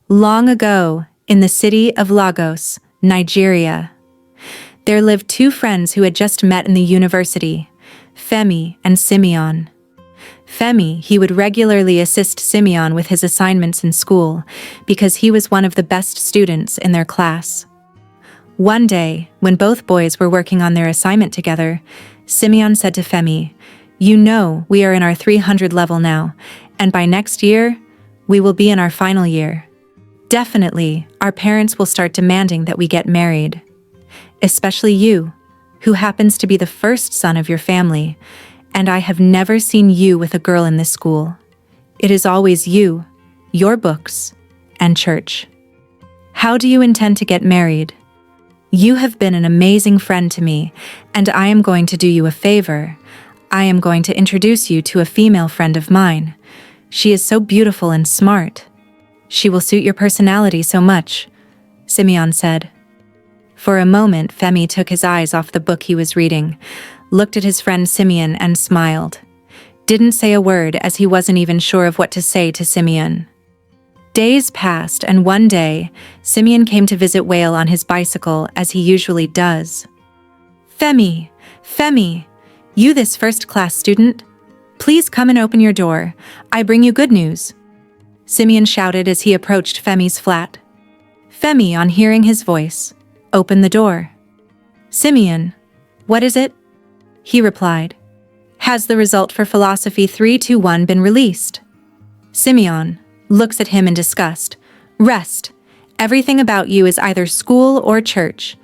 Long ago, in the city of Lagos, Nigeria, there lived two friends who had just met in the university, Femi and Simeon. Femi, he would regularly assist Simeon with his assignments in school because he was one of the best students in their class. One day, when both boys were working on their assignment together, Simeon said to Femi, "You know we are in our 300 level now, and by next year, we will be in our final year. Definitely, our parents will start demanding that we get married. Especially you, who happens to be the first son of your family, and I have never seen you with a girl in this school. It is always you, your books, and church. How do you intend to get married? You have been an amazing friend to me, and I am going to do you a favor. I am going to introduce you to a female friend of mine. She is so beautiful and smart. She will suit your personality so much," Simeon said. For a moment, Femi took his eyes off the book he was reading, looked at his friend Simeon and smiled. Didn't say a word as he wasn't even sure of what to say to Simeon. Days passed, and one day, Simeon came to visit Whale on his bicycle as he usually does. Femi, you this first-class student? Please come and open your door. I bring you good news," Simeon shouted as he approached Femi's flat. Femi, on hearing his voice, opened the door. "Simeon, what is it?" he replied. "Has the result for Philosophy 321 been released?" Simeon looks at him in disgust. "Rest. Everything about you is either school or church.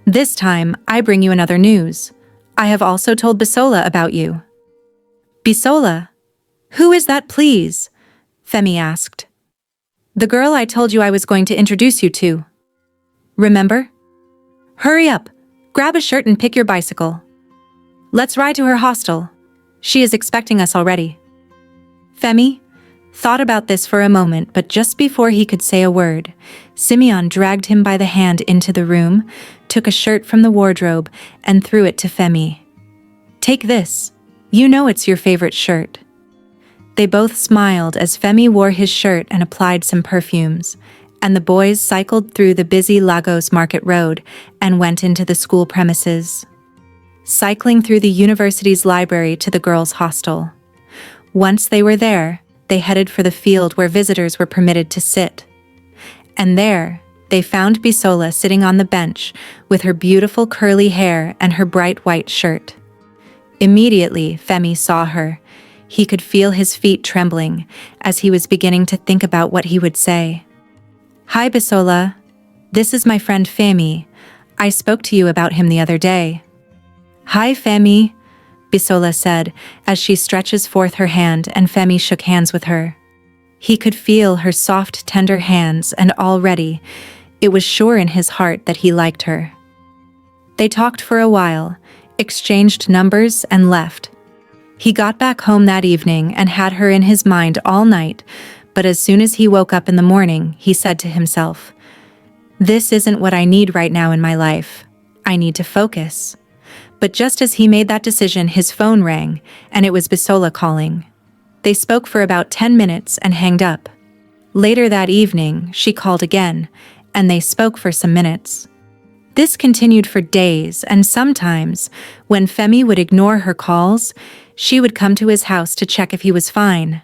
This time, I bring you another news. I have also told Bisola about you." "Bisola? Who is that, please?" Femi asked. "The girl I told you I was going to introduce you to. Remember? Hurry up, grab a shirt and pick your bicycle. Let's ride to her hostel. She is expecting us already." Femi thought about this for a moment, but just before he could say a word, Simeon dragged him by the hand into the room, took a shirt from the wardrobe, and threw it to Femi. "Take this. You know it's your favorite shirt." They both smiled as Femi wore his shirt and applied some perfumes, and the boys cycled through the busy Lagos Market Road and went into the school premises, cycling through the university's library to the girls' hostel. Once they were there, they headed for the field where visitors were permitted to sit. And there, they found Bisola sitting on the bench with her beautiful curly hair and her bright white shirt. Immediately, Femi saw her. He could feel his feet trembling as he was beginning to think about what he would say. "Hi, Bisola. This is my friend Femi. I spoke to you about him the other day." "Hi, Femi," Bisola said as she stretches forth her hand and Femi shook hands with her. He could feel her soft, tender hands, and already, it was sure in his heart that he liked her. They talked for a while, exchanged numbers, and left. He got back home that evening and had her in his mind all night, but as soon as he woke up in the morning, he said to himself, "This isn't what I need right now in my life. I need to focus." But just as he made that decision, his phone rang, and it was Bisola calling. They spoke for about 10 minutes and hanged up. Later that evening, she called again, and they spoke for some minutes. This continued for days, and sometimes, when Femi would ignore her calls, she would come to his house to check if he was fine.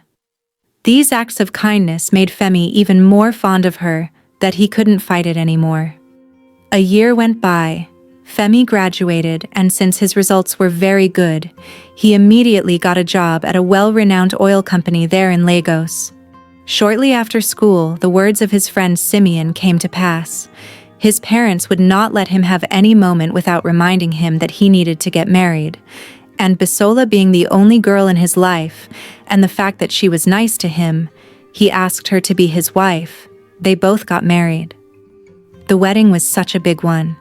These acts of kindness made Femi even more fond of her, that he couldn't fight it anymore. A year went by. Femi graduated, and since his results were very good, he immediately got a job at a well-renowned oil company there in Lagos. Shortly after school, the words of his friend Simeon came to pass. His parents would not let him have any moment without reminding him that he needed to get married. And Bisola being the only girl in his life, and the fact that she was nice to him, he asked her to be his wife. They both got married. The wedding was such a big one.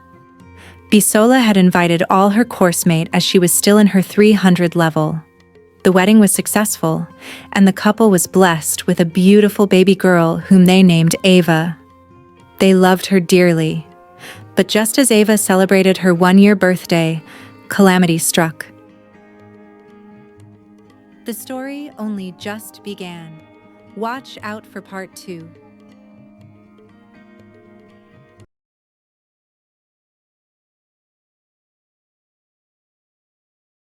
Bisola had invited all her coursemate as she was still in her 300 level. The wedding was successful, and the couple was blessed with a beautiful baby girl whom they named Ava. They loved her dearly. But just as Ava celebrated her one-year birthday, calamity struck. The story only just began. Watch out for part 2.